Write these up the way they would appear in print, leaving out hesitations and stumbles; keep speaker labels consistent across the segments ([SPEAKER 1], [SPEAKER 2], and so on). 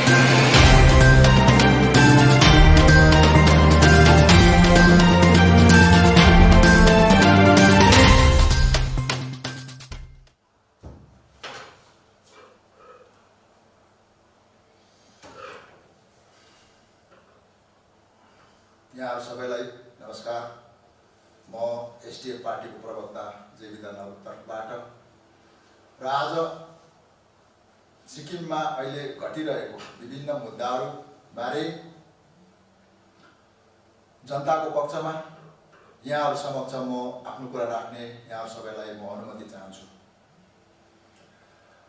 [SPEAKER 1] यहाँहरु सबैलाई नमस्कार। म एसडीएफ पार्टीको प्रवक्ता जे विधानगरको तर्फबाट र आज सिक्किममा अहिले घटिरहेको विभिन्न मुद्दाहरू बारे जनताको पक्षमा यहाँहरु समक्ष म आफ्नो कुरा राख्ने यहाँहरु सबैलाई म अनुमति चाहन्छु।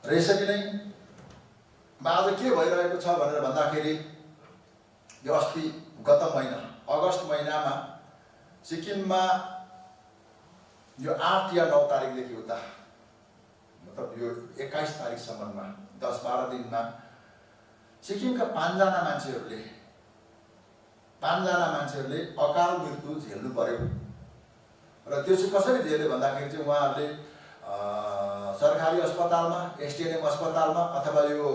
[SPEAKER 1] र यसरी नै आज के भइरहेको छ भनेर भन्दाखेरि यो अस्ति गत महिना अगस्त महिनामा सिक्किममा यो 8 या 9 तारिकदेखि उता मतलब यो 21 तारिकसम्ममा 10-12 दिनमा सिक्किमका 5 जना मान्छेहरूले अकाल मृत्यु झेल्नु पर्यो। र त्यो चाहिँ कसरी झेल्यो भन्दाखेरि चाहिँ उहाँहरूले सरकारी अस्पतालमा एसटीएनएम अस्पतालमा अथवा यो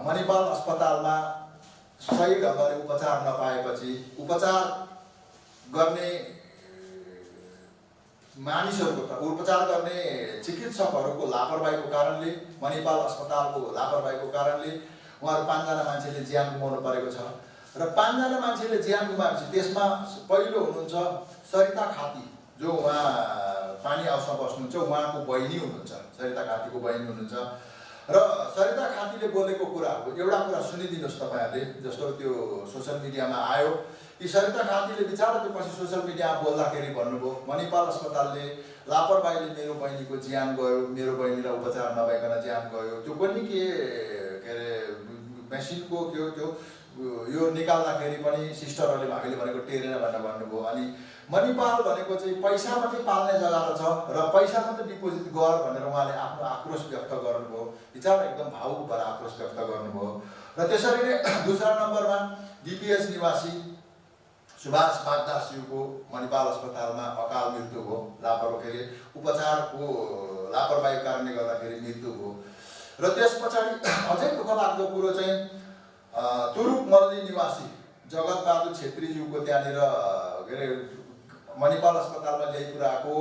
[SPEAKER 1] मणिपाल अस्पतालमा सही ढङ्गले उपचार नपाएपछि उपचार गर्ने मानिसहरूको उपचार गर्ने चिकित्सकहरूको लापरवाहीको कारणले मणिपाल अस्पतालको लापरवाहीको कारणले उहाँहरू 5 जना मान्छेले ज्यान गुमाउनु परेको छ। र 5 जना मान्छेले ज्यान गुमाएपछि त्यसमा पहिलो हुनुहुन्छ सरिता खाती, जो उहाँ पानी हाउसमा बस्नुहुन्छ, उहाँको बहिनी हुनुहुन्छ, सरिता खातीको बहिनी हुनुहुन्छ। र सरिता खातीले बोलेको कुरा हो, एउटा कुरा सुनिदिनुहोस् तपाईहरुले, जस्तो त्यो सोशल मिडियामा आयो कि सरिता खातीले बिचारा त्यो पछि सोशल मिडियामा बोल्दाखेरि भन्नुभयो मणिपाल अस्पतालले लापरवाहीले मेरो बहिनीको ज्यान गयो, मेरो बहिनीलाई उपचार नभइकन ज्यान गयो। त्यो पनि के अरे मेसिनको त्यो यो निकाल्दाखेरि पनि सिस्टरहरूले हामीले भनेको टेरेन भनेर भन्नुभयो। अनि मणिपाल भनेको चाहिँ पैसा मात्रै पाल्ने जग्गा छ र पैसा मात्रै डिपोजिट गर भनेर उहाँले आफ्नो आक्रोश व्यक्त गर्नुभयो। बिचारा एकदम भावुक भएर आक्रोश व्यक्त गर्नुभयो। र त्यसरी नै दोस्रो नम्बरमा डीपीएस निवासी सुभाष बागदासज्यूको मणिपाल अस्पतालमा अकाल मृत्यु भयो, उपचारको लापरवाही कारणले गर्दाखेरि मृत्यु भयो। र त्यस पछाडि अझै दुःखलाग्दो कुरो चाहिँ तुरुक मल्ली निवासी जगतबहादुर छेत्रीज्यूको त्यहाँनिर के अरे मणिपाल अस्पतालमा ल्याइपुर्याएको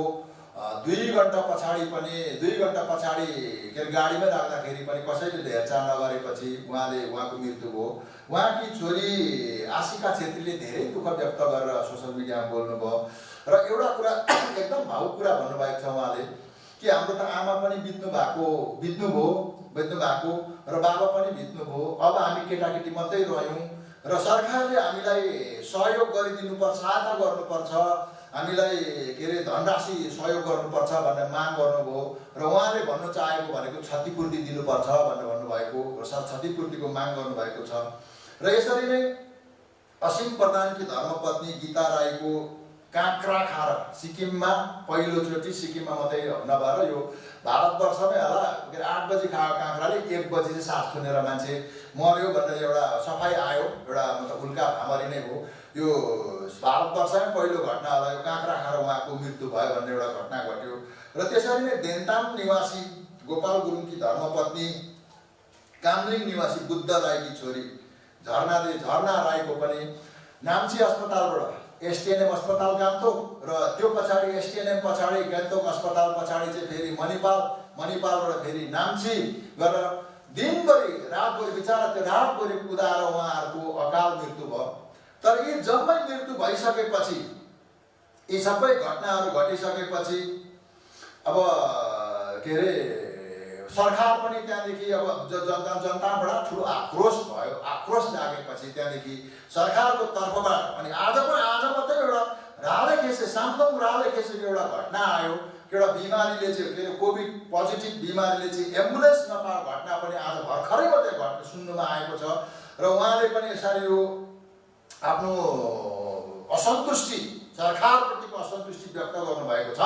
[SPEAKER 1] 2 घण्टा पछाडि के अरे गाडीमै राख्दाखेरि पनि कसैले हेरचाह नगरेपछि उहाँको मृत्यु भयो। उहाँकी छोरी आशिका छेत्रीले धेरै दुःख व्यक्त गरेर सोशल मिडियामा बोल्नुभयो। र एउटा कुरा एकदम भावुक कुरा भन्नुभएको छ उहाँले कि हाम्रो त आमा पनि बित्नु भयो र बाबा पनि बित्नु भयो, अब हामी केटाकेटी मात्रै रह्यौँ र सरकारले हामीलाई सहयोग गरिदिनुपर्छ, सहायता गर्नुपर्छ, हामीलाई के अरे धनराशि सहयोग गर्नुपर्छ भनेर माग गर्नुभयो। र उहाँले भन्नु चाहेको भनेको क्षतिपूर्ति दिनुपर्छ भनेर भन्नुभएको र क्षतिपूर्तिको माग गर्नुभएको छ। र यसरी नै असीम प्रधानकी धर्मपत्नी गीता राईको काँक्रा खाएर सिक्किममा पहिलोचोटि सिक्किममा मात्रै नभएर यो भारतवर्षमै होला के अरे 8 बजी खाएको काँक्राले 1 बजी चाहिँ सास थुनेर मान्छे मर्यो भनेर एउटा सफाई आयो, एउटा मतलब उल्का भ्रामरी नै हो। यो भारतवर्षमै पहिलो घटना होला, यो काँक्रा खाएर उहाँको मृत्यु भयो भन्ने एउटा घटना घट्यो। र त्यसरी नै देन्ताम निवासी गोपाल गुरुङकी धर्मपत्नी कामलिङ निवासी बुद्ध राईकी छोरी झरना राईको पनि नाम्ची अस्पतालबाट एसटीएनएम अस्पताल गान्तोक र त्यो पछाडि एसटीएनएम पछाडि गान्तोक अस्पताल पछाडि चाहिँ फेरि मणिपालबाट फेरि नाम्ची गरेर दिनभरि रातभरि बिचारा त्यो रातभरि कुदाएर उहाँहरूको अकाल मृत्यु भयो। तर यी जम्मै मृत्यु भइसकेपछि, यी सबै घटनाहरू घटिसकेपछि अब के अरे सरकार पनि त्यहाँदेखि अब जनताबाट ठुलो आक्रोश भयो। आक्रोश लागेपछि त्यहाँदेखि सरकारको तर्फबाट अनि आज मात्रै एउटा साम्पङ राले खेसेको एउटा घटना आयो। एउटा बिमारीले चाहिँ के अरे कोभिड पोजिटिभ बिमारीले चाहिँ एम्बुलेन्स नपाएको घटना पनि आज भर्खरै मात्रै घटना सुन्नुमा आएको छ। र उहाँले पनि यसरी यो आफ्नो असन्तुष्टि, सरकारप्रतिको असन्तुष्टि व्यक्त गर्नुभएको छ।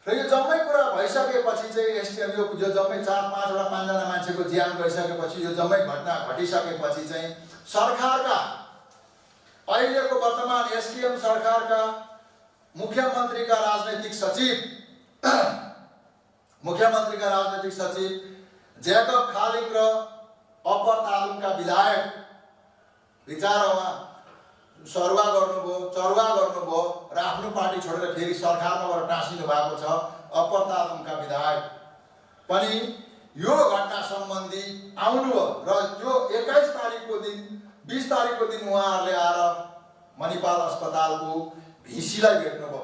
[SPEAKER 1] र यो जम्मै कुरा भइसकेपछि चाहिँ एसटीएम यो जम्मै 4-5 वटा 5 जना मान्छेको ज्यान गइसकेपछि, यो जम्मै घटना घटिसकेपछि चाहिँ सरकारका अहिलेको वर्तमान एसटीएम सरकारका मुख्यमन्त्रीका राजनैतिक सचिव ज्याकब खालिङ र अप्पर तालुकका विधायक बिचारा उहाँ सरुवा गर्नुभयो, चरुवा गर्नुभयो र आफ्नो पार्टी छोडेर फेरि सरकारमा गएर टाँसिनु भएको छ। अप्पर तालुकका विधायक पनि यो घटना सम्बन्धी आउनुभयो र यो 21 तारिकको दिन 20 तारिकको दिन उहाँहरूले आएर मणिपाल अस्पतालको भिसीलाई भेट्नुभयो।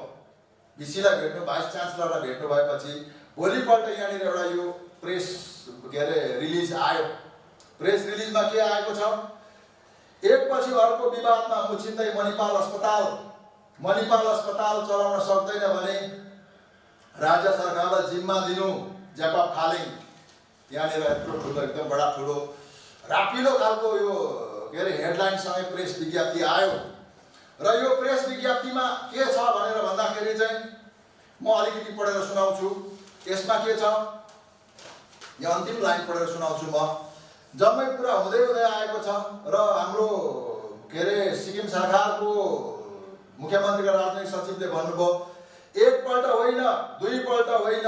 [SPEAKER 1] भिसीलाई भेट्नु, भाइस च्यान्सलरलाई भेट्नु भएपछि भोलिपल्ट यहाँनिर एउटा यो प्रेस रिलिज आयो। प्रेस रिलिजमा के आएको छ, एकपछि अर्को विवादमा मुछिँदै मणिपाल अस्पताल चलाउन सक्दैन भने राज्य सरकारलाई जिम्मा दिनु ज्याकब खालिङ। यहाँनिर यत्रो ठुलो एकदम बडा ठुलो रापिलो खालको यो हेडलाइनसँगै प्रेस विज्ञप्ति आयो। र यो प्रेस विज्ञप्तिमा के छ भनेर भन्दाखेरि चाहिँ म अलिकति पढेर सुनाउँछु। यसमा के छ, यो अन्तिम लाइन पढेर सुनाउँछु म। जम्मै कुरा हुँदै हुँदै आएको छ र हाम्रो सिक्किम सरकारको मुख्यमन्त्रीका राजनैतिक सचिवले भन्नुभयो, एकपल्ट होइन, दुईपल्ट होइन,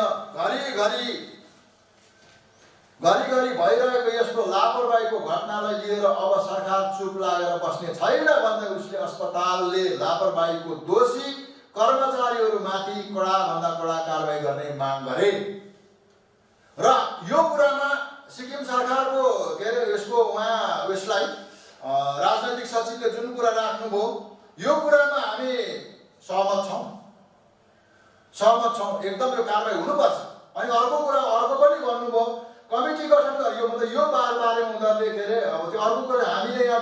[SPEAKER 1] घरिघरि भइरहेको यस्तो लापरवाहीको घटनालाई लिएर अब सरकार चुप लागेर बस्ने छैन भन्दै उसले अस्पतालले लापरवाहीको दोषी कर्मचारीहरूमाथि कडाभन्दा कडा कारबाही गर्ने माग गरे। र यो कुरामा सिक्किम सरकारको यसको उसलाई राजनैतिक सचिवले जुन कुरा राख्नुभयो, यो कुरामा हामी सहमत छौँ, एकदम यो कारबाही हुनुपर्छ। अनि अर्को कुरा अर्को पनि भन्नुभयो, कमिटी गठन गरियो। मतलब यो बारेमा उनीहरूले अब त्यो अर्को कुरा, हामीले यहाँ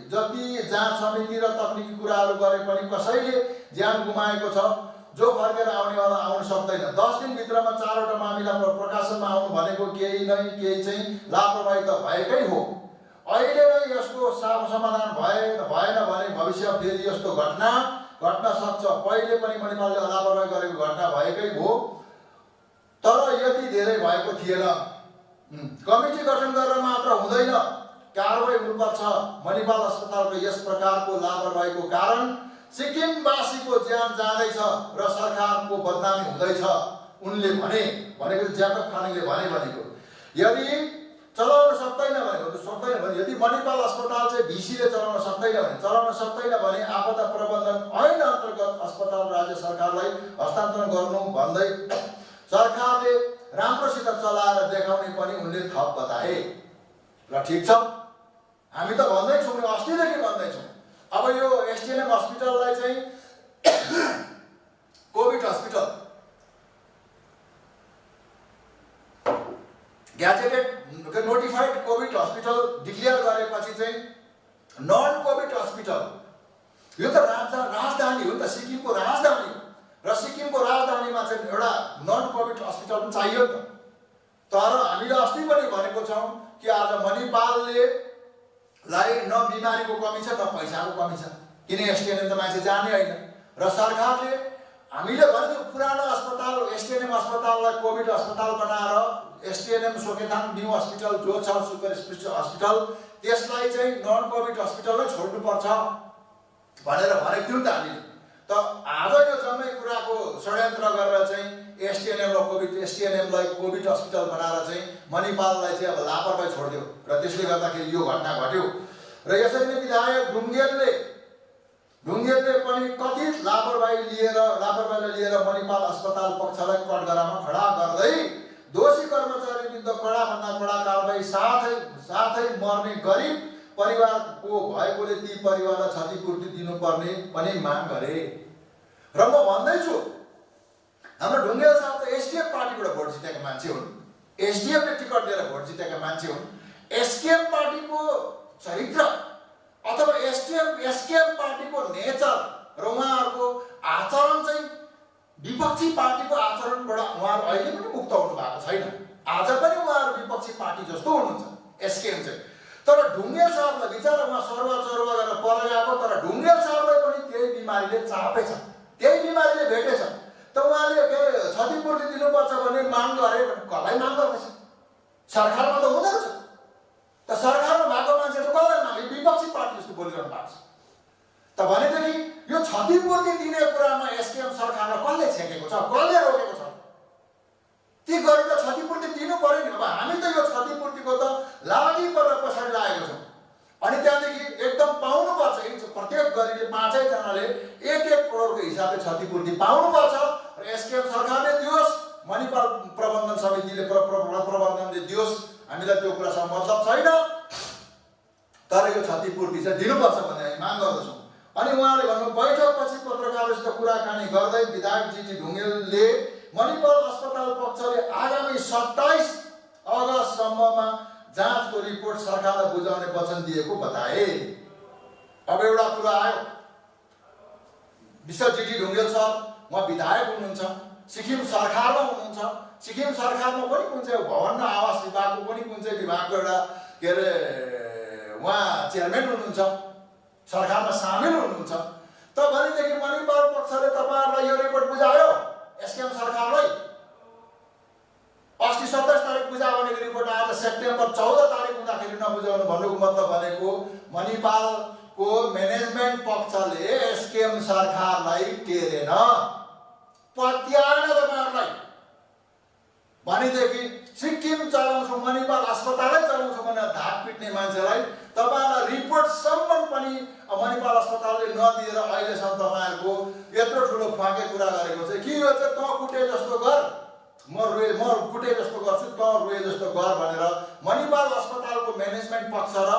[SPEAKER 1] जति जाँच समिति र तकनिकी कुराहरू गरे पनि कसैले ज्यान गुमाएको छ जो फर्केर आउनेवाला आउन सक्दैन। 10 दिनभित्रमा 4वटा मामिला प्रकाशनमा आउनु भनेको केही चाहिँ लापरवाही त भएकै हो। अहिले नै यसको समाधान भएन भने भविष्यमा फेरि यस्तो घटना घट्न सक्छ। पहिले पनि मणिपालले लापरवाही गरेको घटना भएकै हो, तर यति धेरै भएको थिएन। कमिटी गठन गरेर मात्र हुँदैन, कारबाही हुनुपर्छ। मणिपाल अस्पतालको यस प्रकारको लापरवाहीको कारण सिक्किमवासीको ज्यान जाँदैछ र सरकारको बदनामी हुँदैछ। उनले भनेको ज्याकब खालिङले भनेको यदि चलाउन सक्दैन भने यदि मणिपाल अस्पताल चाहिँ भिसीले चलाउन सक्दैन भने आपदा प्रबन्धन ऐन अन्तर्गत अस्पताल राज्य सरकारलाई हस्तान्तरण गर्नु भन्दै सरकारले राम्रोसित चलाएर देखाउने पनि उनले थप बताए। र ठिक छ, हामी त भन्दैछौँ, अस्तिदेखि भन्दैछौँ। अब यो एसटिएनएम हस्पिटललाई चाहिँ covid hospital gazetted notified covid hospital declare गरेपछि चाहिँ नन कोभिड हस्पिटल, यो त राजधानी हो नि त, सिक्किमको राजधानी हो। र सिक्किमको राजधानीमा चाहिँ एउटा नन कोभिड हस्पिटल पनि चाहियो नि त। तर हामीले अस्ति पनि भनेको छौँ कि आज मणिपालले न बिमारीको कमी छ न पैसाको कमी छ, किन एसटिएनएम त मान्छे जाने होइन। र सरकारले हामीले भनेको पुरानो अस्पताल एसटिएनएम अस्पताललाई कोभिड अस्पताल बनाएर एसटिएनएम सोकेथाङ न्यू हस्पिटल जो छ सुपर स्पेसियालिटी हस्पिटल त्यसलाई चाहिँ नन कोभिड हस्पिटलमै छोड्नुपर्छ भनेर भनेको थियौँ त हामीले। त आज यो जम्मै कुराको षड्यन्त्र गरेर चाहिँ एसटिएनएमलाई कोभिड हस्पिटल बनाएर चाहिँ मणिपाललाई चाहिँ अब लापरवाही छोडिदियो र त्यसले गर्दाखेरि यो घटना घट्यो। र यसरी नै विधायक ढुङ्गेलले पनि कथित लापरवाहीलाई लिएर मणिपाल अस्पताल पक्षलाई कठघरामा खडा गर्दै दोषी कर्मचारी विरुद्ध कडाभन्दा कडा कारबाही साथै मर्ने गरिब परिवारको भएकोले ती परिवारलाई क्षतिपूर्ति दिनुपर्ने पनि माग गरे। र म भन्दैछु, हाम्रो ढुङ्गेल साहब त एसडिएफ पार्टीबाट भोट जितेका मान्छे हुन्, एसडिएफले टिकट दिएर भोट जितेका मान्छे हुन्। एसकेएम पार्टीको चरित्र अथवा एसकेएम पार्टीको नेचर र उहाँहरूको आचरण चाहिँ विपक्षी पार्टीको आचरणबाट उहाँहरू अहिले पनि मुक्त हुनु भएको छैन। आज पनि उहाँहरू विपक्षी पार्टी जस्तो हुनुहुन्छ एसकेएम चाहिँ। तर ढुङ्गेल साहबलाई बिचारा उहाँ सरुवा गरेर पर गएको, तर ढुङ्गेल साहबलाई पनि त्यही बिमारीले चापेछ, त्यही बिमारीले भेटेछ। त उहाँले क्षतिपूर्ति दिनुपर्छ भन्ने माग गरे, कसलाई माग गर्दैछ? सरकारमा त हुँदो रहेछ। त सरकारमा भएको मान्छे चाहिँ कसलाई माग, विपक्षी पार्टी जस्तो बोलिरहनु भएको छ। त भनेदेखि यो क्षतिपूर्ति दिने कुरामा एसकेएम सरकारलाई कसले छेकेको छ, कसले रोकेको छ? ती गरेर क्षतिपूर्ति दिनु पर्यो नि। अब हामी त यो क्षतिपूर्तिको त लागि परेर पक्षले 1-1 करोडको हिसाबले क्षतिपूर्ति पाउनुपर्छ र एसकेएम सरकारले दियोस्, मणिपाल प्रबन्धन समितिले प्रबन्धनले दियोस्। हामीलाई त्यो कुरासँग मतलब छैन, तर यो क्षतिपूर्ति चाहिँ दिनुपर्छ भन्ने हामी माग गर्दछौँ। अनि उहाँले भन्नु बैठकपछि पत्रकारहरूसित कुराकानी गर्दै विधायक जीटी ढुङ्गेलले मणिपाल अस्पताल पक्षले आगामी 27 अगस्तसम्ममा जाँचको रिपोर्ट सरकारलाई बुझाउने वचन दिएको बताए। अब एउटा कुरा आयो, विश्व जीटी ढुङ्गेल सर उहाँ विधायक हुनुहुन्छ, सिक्किम सरकारमा हुनुहुन्छ। सिक्किम सरकारमा पनि कुन चाहिँ भवन र आवास विभागको पनि कुन चाहिँ विभागको एउटा के अरे उहाँ चेयरम्यान हुनुहुन्छ, सरकारमा सामेल हुनुहुन्छ। त भनेदेखि मणिपाल पक्षले तपाईँहरूलाई यो रिपोर्ट बुझायो एसकेएम सरकारलाई। अस्ति 27 तारिक बुझायो भनेको रिपोर्ट आज सेप्टेम्बर 14 तारिक हुँदाखेरि नबुझाउनु भन्नुको मतलब भनेको मणिपालको म्यानेजमेन्ट पक्षले एसकेएम सरकारलाई टेरेन, पत्याएन तपाईँहरूलाई। भनेदेखि सिक्किम चलाउँछु, मणिपाल अस्पतालै चलाउँछु भनेर धाक पिट्ने मान्छेलाई तपाईँहरूलाई रिपोर्टसम्म पनि मणिपाल अस्पतालले नदिएर अहिलेसम्म तपाईँहरूको यत्रो ठुलो फाके कुरा गरेको चाहिँ के यो चाहिँ त कुटे जस्तो गर, म कुटे जस्तो गर्छु, त रुए जस्तो गर भनेर मणिपाल अस्पतालको म्यानेजमेन्ट पक्ष र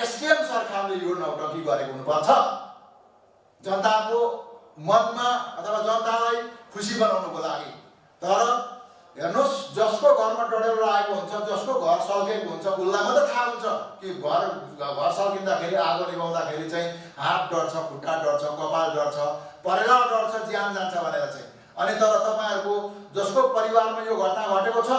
[SPEAKER 1] एसकेएम सरकारले यो नौटंकी गरेको हुनुपर्छ। जनताको मनमा अथवा जनतालाई खुसी बनाउनुको लागि। तर हेर्नुहोस्, जसको घरमा डडेलो आएको हुन्छ, जसको घर सल्केको हुन्छ, उसलाई मात्रै थाहा हुन्छ कि घर सल्किँदाखेरि आगो निभाउँदाखेरि चाहिँ हात डढ्छ, खुट्टा डढ्छ, कपाल डढ्छ, परेला डढ्छ, ज्यान जान्छ भनेर चाहिँ। अनि तर तपाईँहरूको जसको परिवारमा यो घटना घटेको छ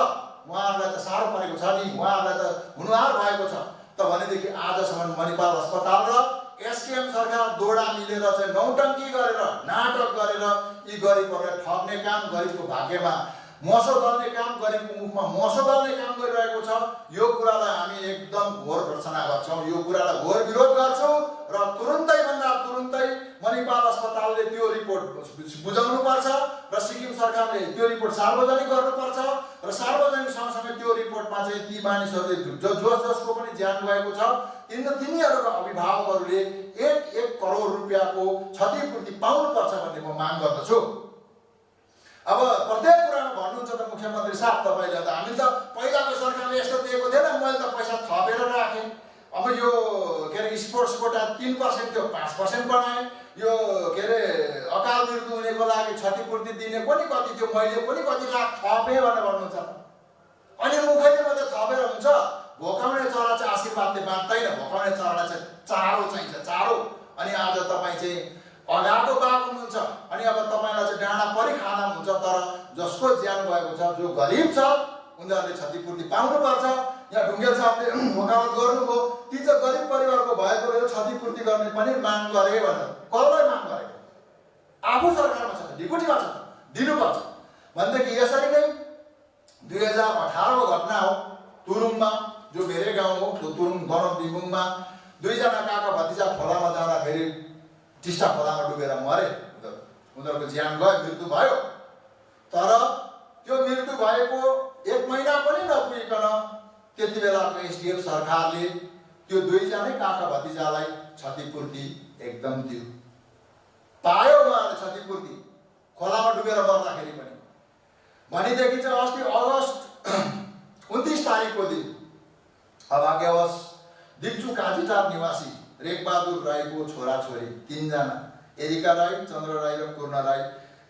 [SPEAKER 1] उहाँहरूलाई त साह्रो परेको छ नि, उहाँहरूलाई त हुनुहार भएको छ। त भनेदेखि आजसम्म मणिपाल अस्पताल र एसकेएम सरकार दोडा मिलेर चाहिँ नौटंकी गरेर, नाटक गरेर यी गरिबहरूलाई ठग्ने काम, गरिबको भाग्यमा मोसो गर्ने काम, गरिबको मुखमा मोसो गर्ने काम गरिरहेको छ। यो कुरालाई हामी एकदम घोर भर्त्सना गर्छौँ, यो कुरालाई घोर विरोध गर्छौँ र तुरुन्तै भन्दा तुरुन्तै मणिपाल अस्पतालले त्यो रिपोर्ट बुझाउनुपर्छ र सिक्किम सरकारले त्यो रिपोर्ट सार्वजनिक गर्नुपर्छ र सार्वजनिक सँगसँगै त्यो रिपोर्टमा चाहिँ ती मानिसहरूले जसको पनि ज्यान गएको छ तिनीहरूका अभिभावकहरूले 1-1 करोड रुपियाँको क्षतिपूर्ति पाउनुपर्छ भन्ने म माग गर्दछु। अब प्रत्येक कुरामा भन्नुहुन्छ त मुख्यमन्त्री साहब तपाईँले त हामी त पहिलाको सरकारले यस्तो दिएको थिएन, मैले त पैसा थपेर राखेँ। अब यो के अरे स्पोर्ट्स कोटा 3% थियो 5% बनाएँ। यो के अरे अकाल मृत्यु हुनेको लागि क्षतिपूर्ति दिने पनि कति थियो, मैले पनि कति लाख थपेँ भनेर भन्नुहुन्छ। अनि मुखैले मात्रै थपेर हुन्छ? भोकाउने चरा चाहिँ आशीर्वादले बाँच्दैन, भोकाउने चरालाई चाहिँ चारो चाहिन्छ, चारो। अनि आज तपाईँ चाहिँ अगाडो बाग हुनुहुन्छ, अनि अब तपाईँलाई चाहिँ डाँडा परि खाना हुन्छ। तर जसको ज्यान गएको छ, जो गरिब छ, उनीहरूले क्षतिपूर्ति पाउनुपर्छ। यहाँ ढुङ्गेल साहबले वकालत गर्नुभयो, ती चाहिँ गरिब परिवारको भएकोले क्षतिपूर्ति गर्ने पनि माग गरे भनेर कसलाई माग गरेको? आफू सरकारमा छ, ढिकुटीमा छ, दिनुपर्छ भनेदेखि यसरी नै 2018 को घटना हो। तुरुङमा, जो मेरै गाउँ हो, त्यो तुरुङ गणबिम्बुङमा 2 जना काका भतिजा खोलामा जाँदाखेरि टिस्टा खोलामा डुबेर मरे। उनीहरूको ज्यान गयो, मृत्यु भयो। तर त्यो मृत्यु भएको 1 महिना पनि नपुगिकन त्यति बेलाको एसडिएफ सरकारले त्यो 2 जनै काका भतिजालाई क्षतिपूर्ति एकदम दियो, पायो उहाँले क्षतिपूर्ति खोलामा डुबेर मर्दाखेरि पनि। भनेदेखि चाहिँ अस्ति अगस्त 29 तारिकको दिन अभाग्यवश दिप्चु काजीटार निवासी रेखबहादुर राईको छोराछोरी 3 जना, एरिका राई, चन्द्र राई र पूर्ण राई,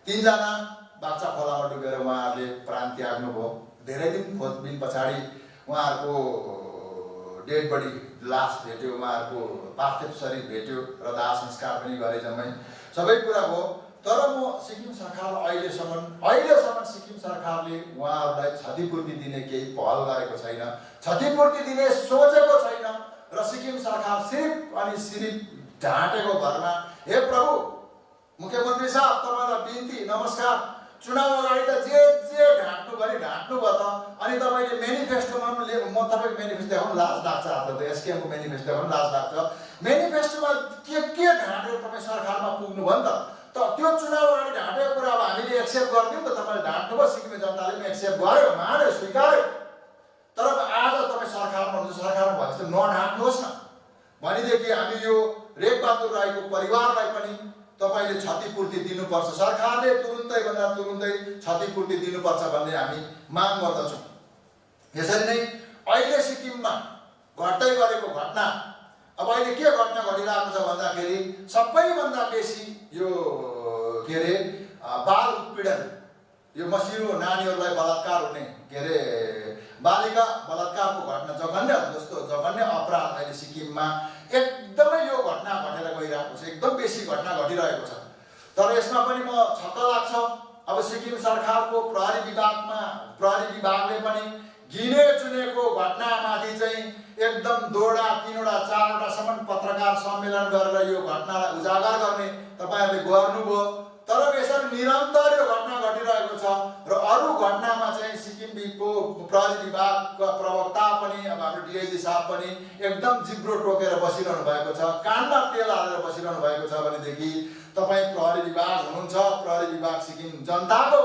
[SPEAKER 1] 3 जना बाक्सा खोलामा डुबेर उहाँहरूले प्राण त्याग्नुभयो। धेरै दिन खोजबिन पछाडि उहाँहरूको डेड बडी लास भेट्यो, उहाँहरूको पार्थिव शरीर भेट्यो र दाह संस्कार पनि गरे, जम्मै सबै कुरा भयो। तर म सिक्किम सरकारलाई अहिलेसम्म सिक्किम सरकारले उहाँहरूलाई क्षतिपूर्ति दिने केही पहल गरेको छैन, क्षतिपूर्ति दिने सोचेको छैन। र सिक्किम सरकार सिर्फ ढाँटेको भरमा, हे प्रभु मुख्यमन्त्री साहब तपाईँलाई बिन्ती नमस्कार, चुनाव अगाडि त जे ढाँट्नु भयो त। अनि तपाईँले मेनिफेस्टोमा पनि म तपाईँको मेनिफेस्टो देखाउनु लाज लाग्छ, आफ्नो त एसकेएमको मेनिफेस्टो देखाउनु लाज लाग्छ। मेनिफेस्टोमा के ढाँटेर तपाईँ सरकारमा पुग्नुभयो नि त त्यो चुनाव अगाडि ढाँटेको कुरा अब हामीले एक्सेप्ट गरिदिउँ त। तपाईँले ढाँट्नुभयो, सिक्किमे जनताले पनि एक्सेप्ट गर्यो, मान्यो, स्वीकार्यो। तर अब आज तपाईँ सरकारमा हुनुहुन्छ, सरकारमा भनेपछि नढाँट्नुहोस् न। भनेदेखि हामी यो रेखबहादुर राईको परिवारलाई पनि तपाईँ क्षतिपूर्ति दिनुपर्छ, सरकारले तुरुन्तै भन्दा तुरुन्तै क्षतिपूर्ति दिनुपर्छ भन्ने हामी माग गर्दछौँ। यसरी नै अहिले सिक्किममा घट्दै गरेको घटना, अब अहिले के घटना घटिरहेको छ भन्दाखेरि सबैभन्दा बेसी यो के अरे बाल उत्पीडन, यो मसिनो नानीहरूलाई बलात्कार हुने, के अरे बालिका बलात्कारको घटना, जघन्य जस्तो जघन्य अपराध अहिले सिक्किममा एकदमै यो घटना घटेर गइरहेको छ, एकदम बेसी घटना घटिरहेको छ। तर यसमा पनि म छक्क लाग्छ, अब सिक्किम सरकारको प्रहरी विभागले पनि गिने चुनेको घटनामाथि चाहिँ एकदम 2वटा 3वटा 4वटासम्म पत्रकार सम्मेलन गरेर यो घटनालाई उजागर गर्ने तपाईँहरूले गर्नुभयो। तर यसरी निरन्तर यो घटना घटिरहेको छ र अरू घटनामा चाहिँ सिक्किमको प्रहरी विभागका प्रवक्ता पनि, अब हाम्रो डिआइजी साहब पनि एकदम जिब्रो टोकेर बसिरहनु भएको छ, कानमा तेल हालेर बसिरहनु भएको छ। भनेदेखि तपाईँ प्रहरी विभाग हुनुहुन्छ, प्रहरी विभाग सिक्किम जनताको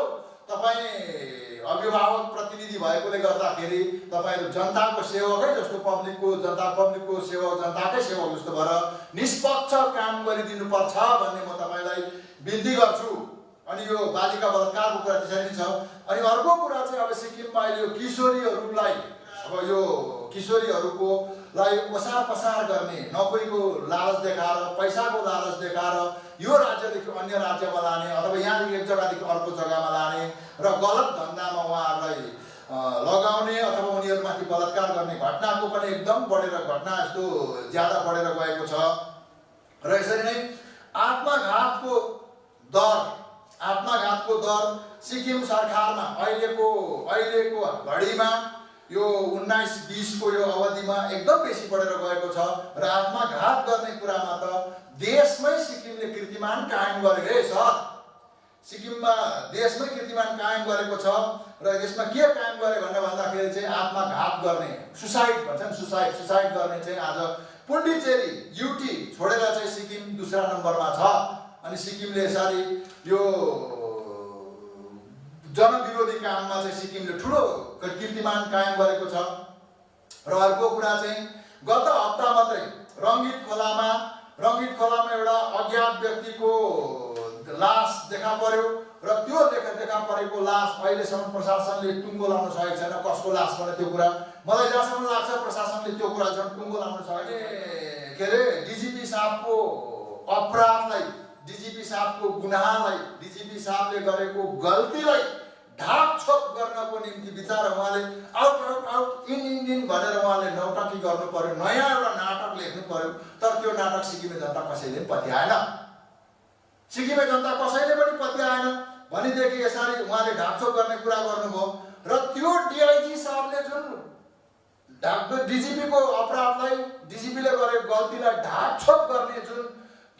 [SPEAKER 1] तपाईँ अभिभावक प्रतिनिधि भएकोले गर्दाखेरि तपाईँहरू जनताको सेवकै जस्तो, पब्लिकको सेवक, जनताकै सेवक जस्तो भएर निष्पक्ष काम गरिदिनुपर्छ भन्ने म तपाईँलाई बिन्ती गर्छु। अनि यो बालिका बलात्कारको कुरा त्यसरी नै छ। अनि अर्को कुरा चाहिँ अब सिक्किममा अहिले यो किशोरीहरूलाई, अब यो किशोरीहरूको लाई ओसार पसार गर्ने, नोकरीको लालच देखाएर, पैसाको लालच देखाएर यो राज्यदेखि अन्य राज्यमा लाने अथवा यहाँदेखि एक जग्गादेखि अर्को जग्गामा लाने र गलत धन्दामा उहाँहरूलाई लगाउने अथवा उनीहरूमाथि बलात्कार गर्ने घटनाको पनि एकदम बढेर, घटना यस्तो ज्यादा बढेर गएको छ। र यसरी नै आत्मघातको दर सिक्किम सरकारमा अहिलेको घडीमा यो 19-20 को यो अवधिमा एकदम बेसी बढेर गएको छ। र आत्मघात गर्ने कुरामा त देशमै सिक्किमले कीर्तिमान कायम गरेको है सर, सिक्किममा देशमै कीर्तिमान कायम गरेको छ। र यसमा के कायम गरे भन्दाखेरि चाहिँ आत्मघात गर्ने, सुसाइड भन्छन्, सुसाइड गर्ने चाहिँ आज पुण्डिचेरी युटी छोडेर चाहिँ सिक्किम दोस्रो नम्बरमा छ। अनि सिक्किमले यसरी यो जनविरोधी काममा चाहिँ सिक्किमले ठुलो कीर्तिमान कायम गरेको छ। र अर्को कुरा चाहिँ गत हप्ता मात्रै रङ्गित खोलामा एउटा अज्ञात व्यक्तिको लास देखा पर्यो र त्यो देखा परेको लास अहिलेसम्म प्रशासनले टुङ्गो लाउन सकेको छैन। कसको लास भने त्यो कुरा मलाई जहाँसम्म लाग्छ प्रशासनले त्यो कुरा झन् टुङ्गो लाउन सके, के अरे डिजिपी साहबको अपराधलाई, डिजिपी साहबको गुनाहलाई, डिजिपी साहबले गरेको गल्तीलाई ढाकछोप गर्नको निम्ति बिचारा उहाँले आउट इन भनेर उहाँले नौटंकी गर्नु पर्यो, नयाँ एउटा नाटक लेख्नु पर्यो। तर त्यो नाटक सिक्किमे जनता कसैले पत्याएन, सिक्किमे जनता कसैले पनि पत्याएन। भनेदेखि यसरी उहाँले ढाकछोप गर्ने कुरा गर्नुभयो र त्यो डिआइजी साहबले जुन डिजिपीको अपराधलाई, डिजिपीले गरेको गल्तीलाई ढाकछोप गर्ने जुन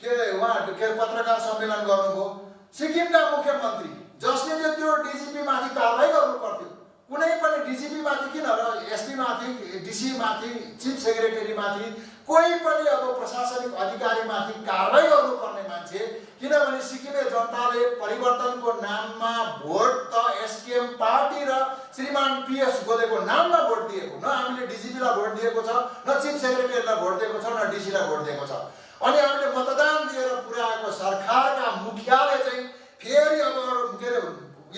[SPEAKER 1] के पत्रकार सम्मेलन गर्नुभयो, सिक्किमका मुख्यमन्त्री जसले चाहिँ त्यो डिजिपी माथि कारबाही गर्नु पर्थ्यो, कुनै पनि डिजिपी माथि किन र एसपी माथि, डिसी माथि, चिफ सेक्रेटरी माथि, कोही पनि अब प्रशासनिक अधिकारी माथि कारबाही गर्नुपर्ने मान्छे, किनभने सिक्किमे जनताले परिवर्तनको नाममा भोट त एसकेएम पार्टी र श्रीमान पीएस गोलेको नाममा भोट दिएको, न हामीले डिजिपीलाई भोट दिएको छ, न चिफ सेक्रेटरीलाई भोट दिएको छ, न डिसीलाई भोट दिएको छ। अनि हामीले मतदान दिएर पुर्याएको सरकारका मुखियाले चाहिँ फेरि अब के अरे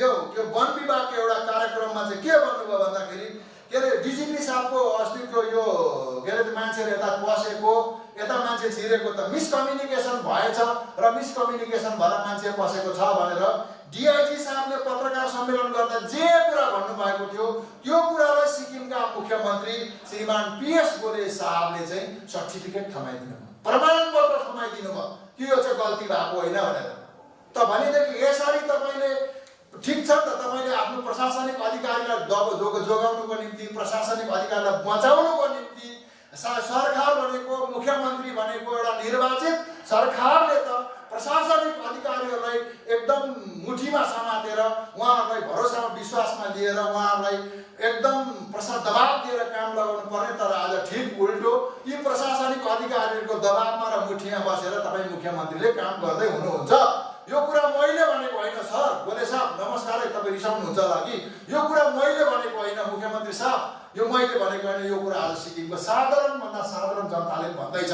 [SPEAKER 1] यो वन विभागको एउटा कार्यक्रममा चाहिँ के भन्नुभयो भन्दाखेरि, के अरे डिजिपी साहबको अस्तित्व यो के अरे मान्छेहरू यता पसेको, यता मान्छे छिरेको त मिसकम्युनिकेसन भएछ र मिसकम्युनिकेसन भएर मान्छे पसेको छ भनेर डिआइजी साहबले पत्रकार सम्मेलन गर्दा जे कुरा भन्नुभएको थियो त्यो कुरालाई सिक्किमका मुख्यमन्त्री श्रीमान पीएस गोले साहबले चाहिँ सर्टिफिकेट थमाइदिनु भयो, प्रमाणपत्र थमाइदिनु भयो कि यो चाहिँ गल्ती भएको होइन भनेर। त भनेदेखि यसरी तपाईँले ठिक छ त, तपाईँले आफ्नो प्रशासनिक अधिकारीलाई जोगाउनुको निम्ति, प्रशासनिक अधिकारीलाई बचाउनुको निम्ति सरकार भनेको, मुख्यमन्त्री भनेको एउटा निर्वाचित सरकारले त प्रशासनिक अधिकारीहरूलाई एकदम मुठीमा समातेर उहाँहरूलाई भरोसामा विश्वासमा लिएर उहाँहरूलाई एकदम दबाब दिएर काम लगाउनु पर्ने। तर आज ठिक उल्टो यी प्रशासनिक अधिकारीहरूको दबाबमा र मुठीमा बसेर तपाईँ मुख्यमन्त्रीले काम गर्दै हुनुहुन्छ। यो कुरा मैले भनेको होइन सर, गोले साहब नमस्कार, तपाईँ रिसाउनुहुन्छ होला कि, यो कुरा मैले भनेको होइन मुख्यमन्त्री साहब, यो मैले भनेको होइन, यो कुरा आज सिक्किमको साधारणभन्दा साधारण जनताले भन्दैछ।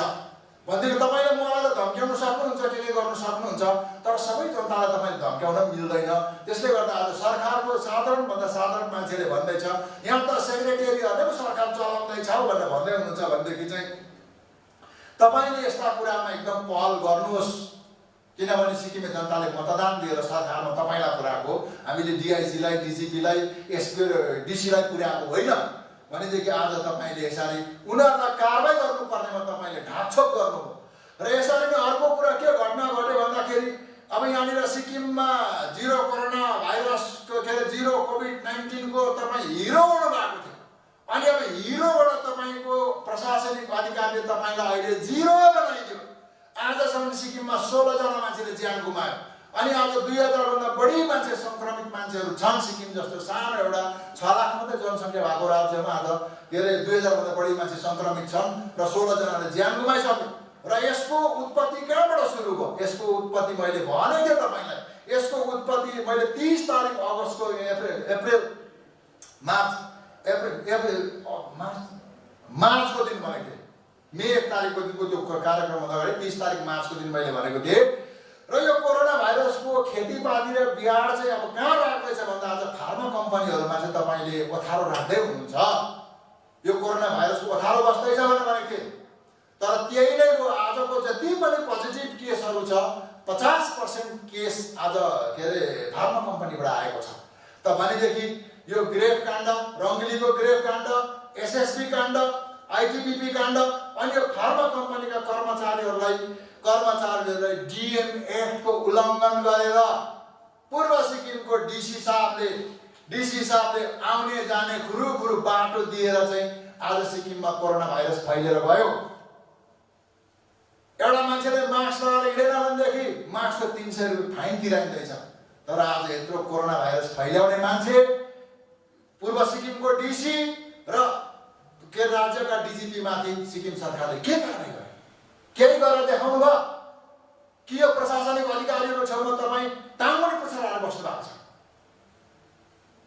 [SPEAKER 1] भनेदेखि तपाईँले मलाई त धम्क्याउन सक्नुहुन्छ, के गर्नु सक्नुहुन्छ, तर सबै जनतालाई तपाईँले धम्क्याउन मिल्दैन। त्यसले गर्दा आज सरकारको साधारणभन्दा साधारण मान्छेले भन्दैछ यहाँ त सेक्रेटेरियटले पो सरकार चलाउँदैछ भनेर भन्दै हुनुहुन्छ भनेदेखि चाहिँ तपाईँले यस्ता कुरामा एकदम पहल गर्नुहोस्। किनभने सिक्किमे जनताले मतदान दिएर सरकारमा तपाईँलाई पुर्याएको, हामीले डिआइजीलाई, डिजिपीलाई, एसपी डिसीलाई पुर्याएको होइन भनेदेखि आज तपाईँले यसरी उनीहरूलाई कारबाही गर्नुपर्नेमा तपाईँले ढाकछोप गर्नुभयो। र यसरी नै अर्को कुरा के घटना घट्यो भन्दाखेरि अब यहाँनिर सिक्किममा जिरो कोरोना भाइरसको के अरे जिरो कोभिड-19 को तपाईँ हिरो हुनु भएको थियो। अनि अब हिरोबाट तपाईँको प्रशासनिक अधिकारीले तपाईँलाई अहिले जिरो बनाइदियो। आजसम्म सिक्किममा 16 जना मान्छेले ज्यान गुमायो। अनि आज 2000 भन्दा बढी मान्छे सङ्क्रमित मान्छेहरू छन्। सिक्किम जस्तो सानो एउटा 6 लाख मात्रै जनसङ्ख्या भएको राज्यमा आज के अरे 2000 भन्दा बढी मान्छे सङ्क्रमित छन् र 16 जनाले ज्यान गुमाइसक्यो। र यसको उत्पत्ति कहाँबाट सुरु भयो? यसको उत्पत्ति मैले भनेको थिएँ तपाईँलाई। यसको उत्पत्ति मैले 30 तारिक अगस्तको मार्चको दिन भनेको थिएँ। मे 1 तारिकको दिनको त्यो कार्यक्रम हुँदा अगाडि 30 तारिक मार्चको दिन मैले भनेको थिएँ। र यो कोरोना भाइरसको खेतीपाती र बिगाड चाहिँ अब कहाँ राख्दैछ भन्दा आज फार्मा कम्पनीहरूमा चाहिँ तपाईँले ओथारो राख्दै हुनुहुन्छ। यो कोरोना भाइरसको ओथारो बस्दैछ भनेको थिएँ। तर त्यही नै हो, आजको जति पनि पोजिटिभ केसहरू छ 50% केस आज के अरे फार्मा कम्पनीबाट आएको छ। त भनेदेखि यो ग्रेप काण्ड, रङ्गलीको ग्रेप काण्ड, एसएसबी काण्ड, आइटिबिपी काण्ड अनि यो फार्मा कम्पनीका कर्मचारीहरूलाई डिएम एक्टको उल्लङ्घन गरेर पूर्व सिक्किमको डिसी साहबले आउने जाने खुरुखुरु बाटो दिएर चाहिँ आज सिक्किममा कोरोना भाइरस फैलिएर गयो। एउटा मान्छेले मास्क लगाएर हिँडेन भनेदेखि मास्कको 300 रुपियाँ फाइन तिराइँदैछ। तर आज यत्रो कोरोना भाइरस फैल्याउने मान्छे पूर्व सिक्किमको डिसी र के राज्यका डिजिपी माथि सिक्किम सरकारले के कारबाही गर्यो? केही गरेर देखाउनु भयो कि यो प्रशासनिक अधिकारीहरू छेउमा तपाईँ टाङ्गो पुछाएर बस्नु भएको छ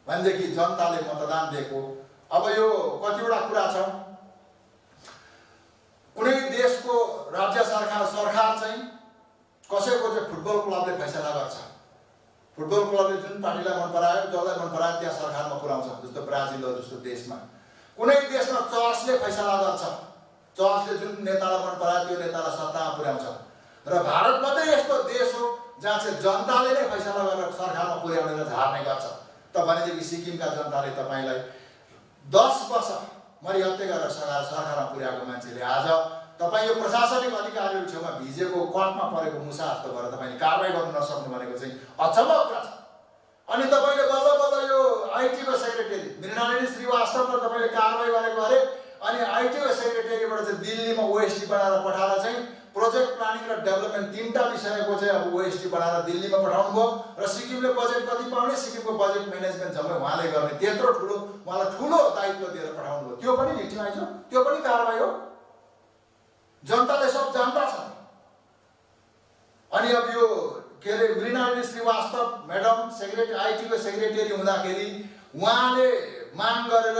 [SPEAKER 1] भनेदेखि जनताले मतदान दिएको। अब यो कतिवटा कुरा छ, कुनै देशको राज्य सरकार चाहिँ कसैको चाहिँ फुटबल क्लबले फैसला गर्छ। फुटबल क्लबले जुन पार्टीलाई मन परायो, जसलाई मन परायो त्यहाँ सरकारमा पुर्याउँछ। जस्तो ब्राजिल जस्तो देशमा कुनै देशमा चर्चले फैसला गर्छ, चर्चले जुन नेतालाई मन परायो त्यो नेतालाई सत्तामा पुर्याउँछ। र भारत मात्रै यस्तो देश हो जहाँ चाहिँ जनताले नै फैसला गरेर सरकारमा पुर्याउने र झार्ने गर्छ। त भनेदेखि सिक्किमका जनताले तपाईँलाई 10 वर्ष मरिहत्ते गरेर सरकारमा पुर्याएको मान्छेले आज तपाईँ यो प्रशासनिक अधिकारीहरू छेउमा भिजेको कटमा परेको मुसा जस्तो गरेर तपाईँले कारबाही गर्न नसक्नु भनेको चाहिँ अचम्मको कुरा छ। अनि तपाईँले बल्ल बल्ल यो आइटीको सेक्रेटेरी मृणालिनी श्रीवास्तवलाई तपाईँले कारबाही गरेको अरे। अनि आइटीको सेक्रेटेरीबाट चाहिँ दिल्लीमा ओएसडी बनाएर पठाएर चाहिँ प्रोजेक्ट प्लानिङ र डेभलपमेन्ट 3टा विषयको चाहिँ अब ओएसडी बनाएर दिल्लीमा पठाउनु भयो। र सिक्किमले बजेट कति पाउने, सिक्किमको बजेट म्यानेजमेन्ट जम्मै उहाँले गर्ने, त्यत्रो ठुलो उहाँलाई ठुलो दायित्व दिएर पठाउनु भयो। त्यो पनि भिक्टिमाइज हो, त्यो पनि कारबाही हो। जनताले सब जानता छ। अनि अब यो के अरे मृणालिनी श्रीवास्तव म्याडम सेक्रेटरी आइटीको सेक्रेटेरी हुँदाखेरि उहाँले माग गरेर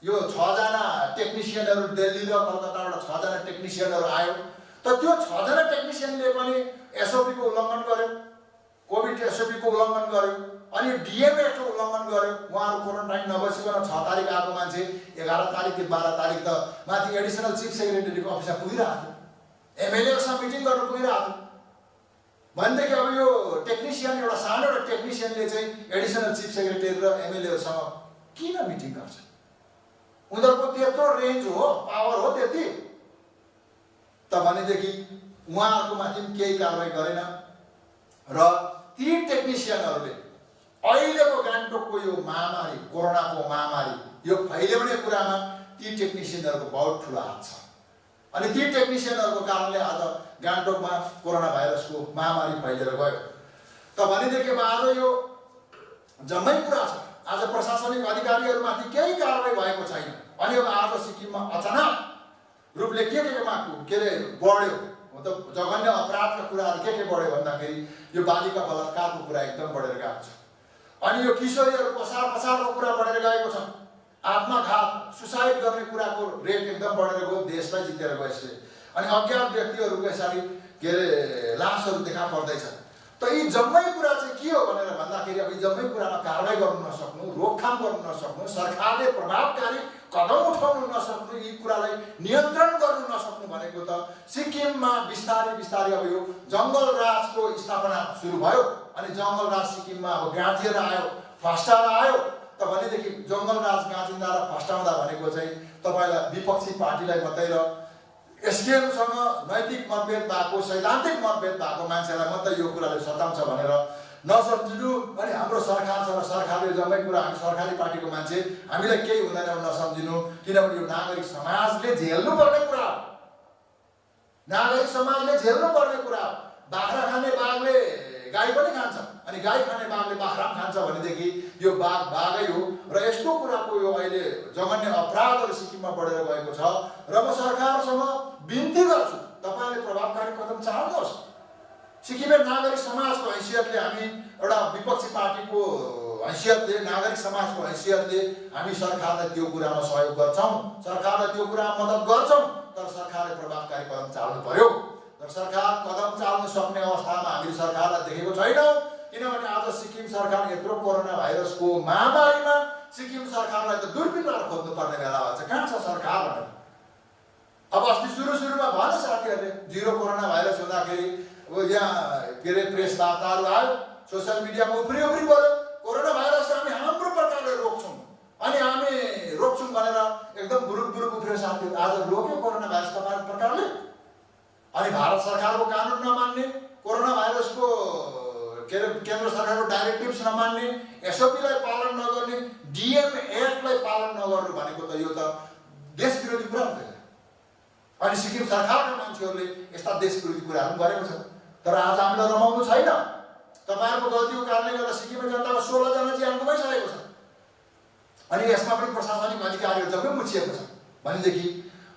[SPEAKER 1] यो 6 जना टेक्निसियनहरू दिल्ली र कलकत्ताबाट 6 जना टेक्निसियनहरू आयो। त त्यो 6 जना टेक्निसियनले पनि एसओपीको उल्लङ्घन गर्यो, कोभिड एसओपीको उल्लङ्घन गर्यो, अनि डिएमएको उल्लङ्घन गर्यो। उहाँहरू क्वारेन्टाइन नबसिकन 6 तारिक आएको मान्छे 11 तारिक कि 12 तारिक त माथि एडिसनल चिफ सेक्रेटरीको अफिसमा पुगिरहेको थियो, एमएलएसँग मिटिङ गर्न पुगिरहेको थियो। भनेदेखि अब यो टेक्निसियन एउटा सानो एउटा टेक्निसियनले चाहिँ एडिसनल चिफ सेक्रेटरी र एमएलएसँग किन मिटिङ गर्छ? उनीहरूको त्यत्रो रेन्ज हो, पावर हो त्यति। त भनेदेखि उहाँहरूको माथि केही कारबाही गरेन। र ती टेक्निसियनहरूले अहिलेको गान्तोकको यो महामारी, कोरोनाको महामारी यो फैल्याउने कुरामा ती टेक्निसियनहरूको बहुत ठुलो हात छ। अनि ती टेक्निसियनहरूको कारणले आज गान्तोकमा कोरोना भाइरसको महामारी फैलिएर गयो। त भनेदेखि आज यो जम्मै कुरा छ। आज प्रशासनिक अधिकारीहरूमाथि केही कारबाही भएको छैन। अनि अब आज सिक्किममा अचानक रूपले के अरे बढ्यो, मतलब जघन्य अपराधका कुराहरू के बढ्यो भन्दाखेरि यो बालिका बलात्कारको कुरा एकदम बढेर गएको छ। अनि यो किशोरीहरूको पसारको कुरा बढेर गएको छ। आत्मघात सुसाइड गर्ने कुराको रेट एकदम बढेर गयो, देशलाई जितेर गयो यसले। अनि अज्ञात व्यक्तिहरूको यसरी के अरे लासहरू देखा पर्दैछ। त यी जम्मै कुरा चाहिँ के हो भनेर भन्दाखेरि अब यी जम्मै कुरामा कारबाही गर्नु नसक्नु, रोकथाम गर्नु नसक्नु, सरकारले प्रभावकारी कदम उठाउनु नसक्नु, यी कुरालाई नियन्त्रण गर्नु नसक्नु भनेको त सिक्किममा बिस्तारै बिस्तारै अब यो जङ्गल राजको स्थापना सुरु भयो। अनि जङ्गल राज सिक्किममा अब गाँचिएर आयो, फस्टाएर आयो। त भनेदेखि जङ्गल राज गाँचिँदा र फस्टाउँदा भनेको चाहिँ तपाईँलाई विपक्षी पार्टीलाई मात्रै र एसकेएमसँग नैतिक मतभेद भएको, सैद्धान्तिक मतभेद भएको मान्छेलाई मात्रै यो कुराले सताउँछ भनेर नसम्झिनु। अनि हाम्रो सरकार छ र सरकारले जम्मै कुरा हामी सरकारी पार्टीको मान्छे हामीलाई केही हुँदैन नसम्झिनु। किनभने यो नागरिक समाजले झेल्नुपर्ने कुरा हो, नागरिक समाजले झेल्नुपर्ने कुरा हो। बाख्रा खाने बाघले गाई पनि खान्छ, अनि गाई खाने बाघले बाख्रा पनि खान्छ भनेदेखि यो बाघ बाघै हो। र यस्तो कुराको यो अहिले जघन्य अपराधहरू सिक्किममा बढेर गएको छ र म सरकारसँग बिन्ती गर्छु तपाईँले प्रभावकारी कदम चाल्नुहोस्। सिक्किमे नागरिक समाजको हैसियतले हामी एउटा विपक्षी पार्टीको हैसियतले, नागरिक समाजको हैसियतले हामी सरकारलाई त्यो कुरामा सहयोग गर्छौँ, सरकारलाई त्यो कुरामा मद्दत गर्छौँ। तर सरकारले प्रभावकारी कदम चाल्नु पर्यो। तर सरकार कदम चाल्न सक्ने अवस्थामा हामीले सरकारलाई देखेको छैनौँ। किनभने आज सिक्किम सरकार यत्रो कोरोना भाइरसको महामारीमा सिक्किम सरकारलाई त दूरबीन लगाएर खोज्नुपर्ने बेला भएछ। कहाँ छ सरकार भनेर। अब अस्ति सुरुमा भने साथीहरूले जिरो कोरोना भाइरस हुँदाखेरि यहाँ के अरे प्रेस वार्ताहरू आयो, सोसियल मिडियामा उफ्री बोल्यो कोरोना भाइरस हामी हाम्रो प्रकारले रोक्छौँ, अनि हामी रोक्छौँ भनेर एकदम बुरुक उफ्रियो साथीहरू। आज रोक्यो कोरोना भाइरस तपाईँको प्रकारले। अनि भारत सरकारको कानुन नमान्ने, कोरोना भाइरसको के अरे केन्द्र सरकारको डाइरेक्टिभ्स नमान्ने, एसओपीलाई पालन नगर्ने, डिएम एक्टलाई पालन नगर्नु भनेको त यो त देश विरोधी कुरा हुँदैन। अनि सिक्किम सरकारका मान्छेहरूले यस्ता देश विरोधी कुराहरू गरेको छ। तर आज हामीलाई रमाउनु छैन। तपाईँहरूको गल्तीको कारणले गर्दा सिक्किमे जनताको 16 जना ज्यान गुमाइसकेको छ। अनि यसमा पनि प्रशासनिक अधिकारीहरू जम्मै मुछिएको छ भनेदेखि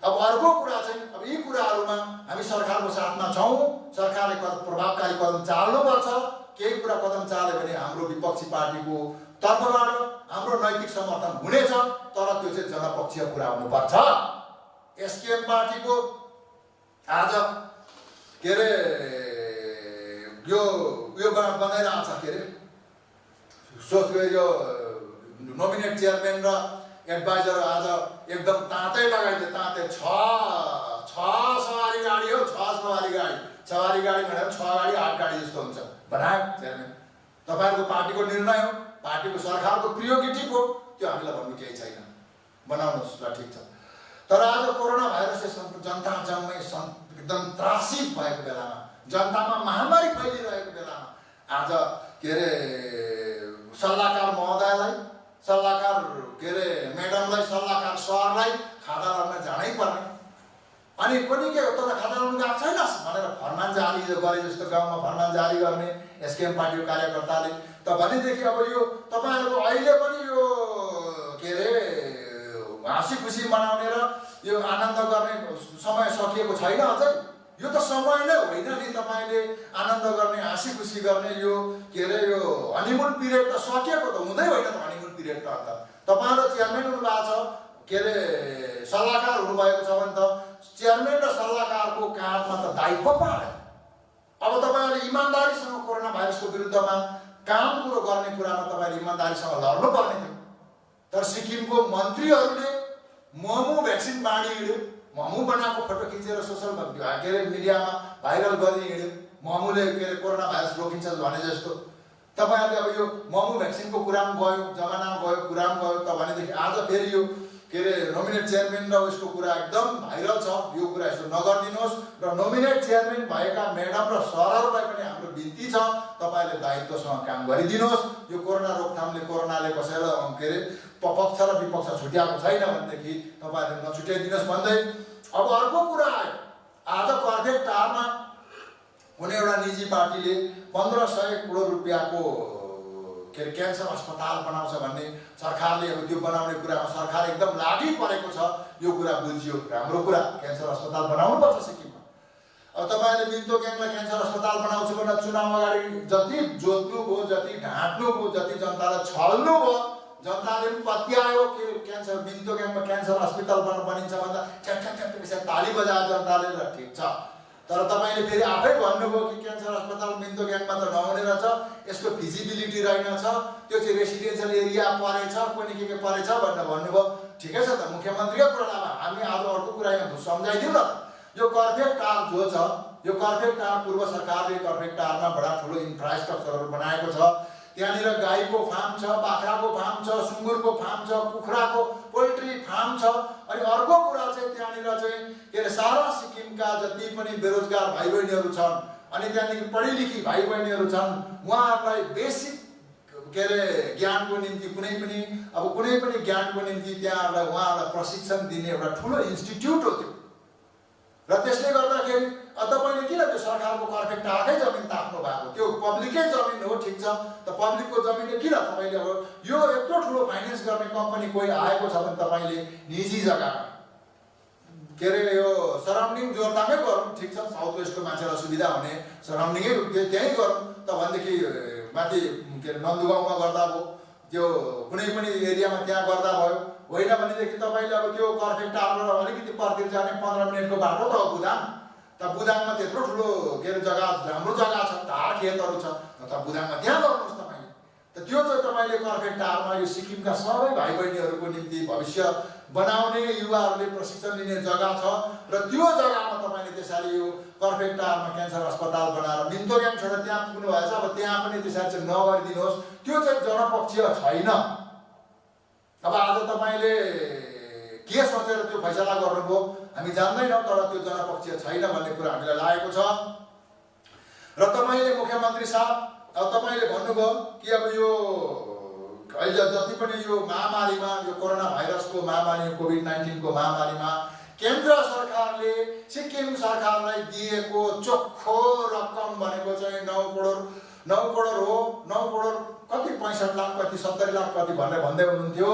[SPEAKER 1] अब अर्को कुरा चाहिँ अब यी कुराहरूमा हामी सरकारको साथमा छौँ। सरकारले प्रभावकारी कदम चाल्नुपर्छ। केही कुरा कदम चाल्यो भने हाम्रो विपक्षी पार्टीको तर्फबाट हाम्रो नैतिक समर्थन हुनेछ, तर त्यो चाहिँ जनपक्षीय कुरा हुनुपर्छ। एसकेएम पार्टीको आज के अरे यो बनाइरहेको छ के अरे सोच्यो यो नोमिनेट चेयरम्यान र एडभाइजर आज एकदम तातै लगाइदियो। तातै छ सवारी गाडी हो, 6 सवारी गाडी भनेर 6 गाडी 8 गाडी जस्तो हुन्छ बनायो चेयरम्यान। तपाईँहरूको पार्टीको निर्णय हो, पार्टीको सरकारको प्रियोरिटी हो, त्यो हामीलाई भन्नु केही छैन, बनाउनुहोस् ल ठिक छ। तर आज कोरोना भाइरसले जनता जम्मै एकदम त्रासित भएको बेलामा, जनतामा महामारी फैलिरहेको बेलामा आज के अरे सल्लाहकार महोदयलाई, सल्लाहकार के अरे म्याडमलाई, सल्लाहकार सरलाई खादा लगाउन जानै पर्ने। अनि पनि के तर खादा लगाउन गएको छैनस् भनेर फरमान जारी गरे जस्तो गाउँमा फरमान जारी गर्ने एसकेएम पार्टीको कार्यकर्ताले। त भनेदेखि अब यो तपाईँहरूको अहिले पनि यो के अरे हाँसी खुसी मनाउने र यो आनन्द गर्ने समय सकिएको छैन अझै। यो त समय नै होइन नि, तपाईँले आनन्द गर्ने, हाँसी खुसी गर्ने यो के अरे यो हनीमुन पिरियड त सकिएको त हुँदै होइन त। हनीमुन पिरियड त अन्त तपाईँहरू चेयरम्यान हुनुभएको छ, के अरे सल्लाहकार हुनुभएको छ भने त चेयरम्यान र सल्लाहकारको काँधमा त दायित्व पार्यो। अब तपाईँहरूले इमान्दारीसँग कोरोना भाइरसको विरुद्धमा काम कुरो गर्ने कुरामा तपाईँले इमान्दारीसँग लड्नु पर्ने थियो। तर सिक्किमको मन्त्रीहरूले मोमो भ्याक्सिन बाँडी हिँड्यो, मोमो बनाएको फोटो खिचेर सोसल के अरे मिडियामा भाइरल गर्ने हिँड्यो। मोमोले के अरे कोरोना भाइरस रोकिन्छ भने जस्तो तपाईँहरूले अब यो मोमो भ्याक्सिनको कुरामा गयो, जमानामा गयो, कुरामा गयो। त भनेदेखि आज फेरि यो के अरे नोमिनेट चेयरम्यान र उसको कुरा एकदम भाइरल छ। यो कुरा यसो नगरिदिनुहोस् र नोमिनेट चेयरम्यान भएका म्याडम र सरहरूलाई पनि हाम्रो बिन्ती छ, तपाईँले दायित्वसँग काम गरिदिनुहोस्। यो कोरोना रोकथामले, कोरोनाले कसैलाई के अरे पक्ष र विपक्ष छुट्याएको छैन भनेदेखि तपाईँहरूले नछुट्याइदिनुहोस् भन्दै अब अर्को कुरा आयो। आज पर्फेक्ट टारमा कुनै एउटा निजी पार्टीले 1500 करोड रुपियाँको के अरे क्यान्सर अस्पताल बनाउँछ भन्ने सरकारले अब त्यो बनाउने कुरामा सरकार एकदम लागि परेको छ। यो कुरा बुझियो, राम्रो कुरा, क्यान्सर अस्पताल बनाउनुपर्छ सिक्किममा। अब तपाईँले मिन्तोक्याङलाई क्यान्सर अस्पताल बनाउँछु भनेर चुनाव अगाडि जति जोत्नु भयो, जति ढाँट्नु भयो, जति जनतालाई छल्नु भयो, जनताले पनि पत्यायो के क्यान्सर मिन्तोगाङमा क्यान्सर हस्पिटल बनिन्छ भन्दा ठ्याक पैसा ताली बजायो जनताले र ठिक छ। तर तपाईँले फेरि आफै भन्नुभयो कि क्यान्सर अस्पताल मिन्तोगाङमा त नहुने रहेछ, यसको फिजिबिलिटी रहेनछ, त्यो चाहिँ रेसिडेन्सियल एरिया परेछ, कुनै के परेछ भनेर भन्नुभयो। ठिकै छ त, मुख्यमन्त्रीको कुरा अब हामी आज अर्को कुरा यहाँ सम्झाइदिउँ न। यो कर्फेक टार जो छ, यो कर्फेक टार पूर्व सरकारले कर्फेक टारमा बडा ठुलो इन्फ्रास्ट्रक्चरहरू बनाएको छ। त्यहाँनिर गाईको फार्म छ, बाख्राको फार्म छ, सुँगुरको फार्म छ, कुखुराको पोल्ट्री फार्म छ। अनि अर्को कुरा चाहिँ त्यहाँनिर चाहिँ के अरे सारा सिक्किमका जति पनि बेरोजगार भाइ बहिनीहरू छन् अनि त्यहाँदेखि पढिलिखी भाइ बहिनीहरू छन्, उहाँहरूलाई बेसिक के अरे ज्ञानको निम्ति कुनै पनि ज्ञानको निम्ति त्यहाँहरूलाई उहाँहरूलाई प्रशिक्षण दिने एउटा ठुलो इन्स्टिट्युट हो त्यो। र त्यसले गर्दाखेरि तपाईँले किन त्यो सरकारको कर्फेक टारकै जमिन ताक्नु भएको? त्यो पब्लिकै जमिन हो, ठिक छ, त पब्लिकको जमिनले किन तपाईँले अब यो यत्रो ठुलो फाइनेन्स गर्ने कम्पनी कोही आएको छ भने तपाईँले निजी जग्गामा के अरे यो सराउन्डिङ जोरदामै गरौँ, ठिक छ, साउथ वेस्टको मान्छेलाई सुविधा हुने सराउन्डिङै त्यहीँ गरौँ त भनेदेखि माथि के अरे नन्दुगाउँमा गर्दा भयो, त्यो कुनै पनि एरियामा त्यहाँ गर्दा भयो। होइन भनेदेखि तपाईँले अब त्यो कर्फेक टारबाट अलिकति पर्तिर जाने 15 मिनटको बाटो त हो बुदाङ। त बुदाङमा त्यत्रो ठुलो के अरे जग्गा, राम्रो जग्गा छ, धार खेतहरू छ, त बुदाङमा त्यहाँ गर्नुहोस् तपाईँले। त त्यो चाहिँ तपाईँले कर्फेक टारमा यो सिक्किमका सबै भाइ बहिनीहरूको निम्ति भविष्य बनाउने युवाहरूले प्रशिक्षण लिने जग्गा छ। र त्यो जग्गामा तपाईँले त्यसरी यो कर्फेक टारमा क्यान्सर अस्पताल बनाएर मिन्तोगाङ छोडेर त्यहाँ पुग्नु भएछ, अब त्यहाँ पनि त्यसरी चाहिँ नगरिदिनुहोस्। त्यो चाहिँ जनपक्षीय छैन। अब आज तपाईँले के सोचेर त्यो फैसला गर्नुभयो हामी जान्दैनौँ, तर त्यो जनपक्षीय छैन भन्ने कुरा हामीलाई लागेको छ। र तपाईँले मुख्यमन्त्री साहब अब तपाईँले भन्नुभयो कि अब यो अहिले जति पनि यो महामारीमा, यो कोरोना भाइरसको महामारी, कोभिड-19 को महामारीमा केन्द्र सरकारले सिक्किम सरकारलाई दिएको चोखो रकम भनेको चाहिँ 9 करोड हो। 9 करोड कति 65 लाख कति 70 लाख कति भनेर भन्दै हुनुहुन्थ्यो।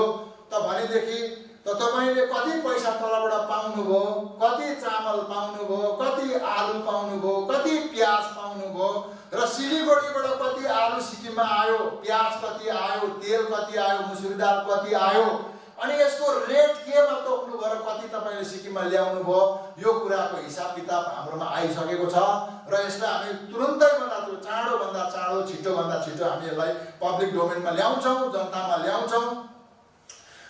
[SPEAKER 1] त भनेदेखि त तपाईँले कति पैसा तलबाट पाउनुभयो, कति चामल पाउनुभयो, कति आलु पाउनुभयो, कति प्याज पाउनुभयो, र सिलिगुडीबाट कति आलु सिक्किममा आयो, प्याज कति आयो, तेल कति आयो, मुसुरी दाल कति आयो, अनि यसको रेट केमा तोक्नु भयो र कति तपाईँले सिक्किममा ल्याउनु भयो, यो कुराको हिसाब किताब हाम्रोमा आइसकेको छ। र यसलाई हामी तुरुन्तै भन्दा चाँडोभन्दा चाँडो, छिटोभन्दा छिटो हामी यसलाई पब्लिक डोमेनमा ल्याउँछौँ, जनतामा ल्याउँछौँ।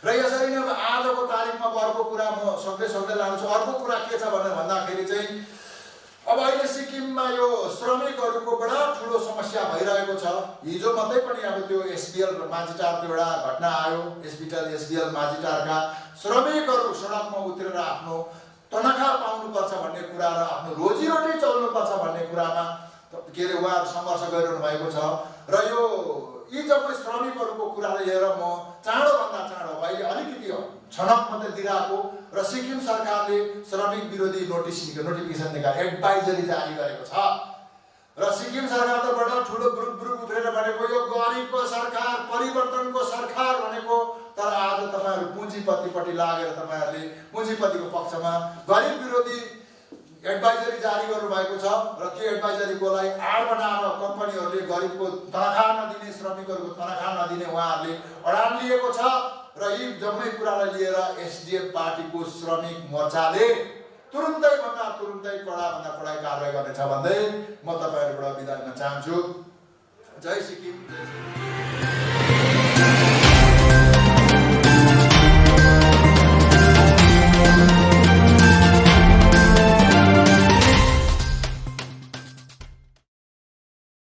[SPEAKER 1] र यसरी नै अब आजको तारिकमा अर्को कुरा म सक्दै लान्छु। अर्को कुरा के छ भनेर भन्दाखेरि चाहिँ अब अहिले सिक्किममा यो श्रमिकहरूको बडा ठुलो समस्या भइरहेको छ। हिजो मात्रै पनि अब त्यो एसबिएल माझीटारको एउटा घटना आयो। एसबिएल माझीटारका श्रमिकहरू सडकमा उत्रेर आफ्नो तनखा पाउनुपर्छ भन्ने कुरा र आफ्नो रोजीरोटी चल्नुपर्छ भन्ने कुरामा के अरे उहाँहरू सङ्घर्ष गरिरहनु भएको छ। र यो यी जम्मै श्रमिकहरूको कुरालाई लिएर म चाँडोभन्दा चाँडो अहिले अलिकति छनक मात्रै दिइरहेको र सिक्किम सरकारले श्रमिक विरोधी नोटिफिकेसन निकालेर एडभाइजरी जारी गरेको छ। र सिक्किम सरकार त बडा ठुलो ग्रुप उठेर भनेको यो गरिबको सरकार, परिवर्तनको सरकार भनेको, तर आज तपाईँहरू पुँजीपतिपट्टि लागेर तपाईँहरूले पुँजीपतिको पक्षमा गरिब विरोधी एडभाइजरी जारी गर्नुभएको छ। र त्यो एडभाइजरीको लागि आड बनाएर कम्पनीहरूले गरिबको तनखा नदिने, श्रमिकहरूको तनखा नदिने उहाँहरूले अडान लिएको छ। र यी जम्मै कुरालाई लिएर एसडिएफ पार्टीको श्रमिक मोर्चाले तुरुन्तै कडाभन्दा कडा कारबाही गर्नेछ भन्दै म तपाईँहरूबाट बिदा दिन चाहन्छु। जय सिक्किम।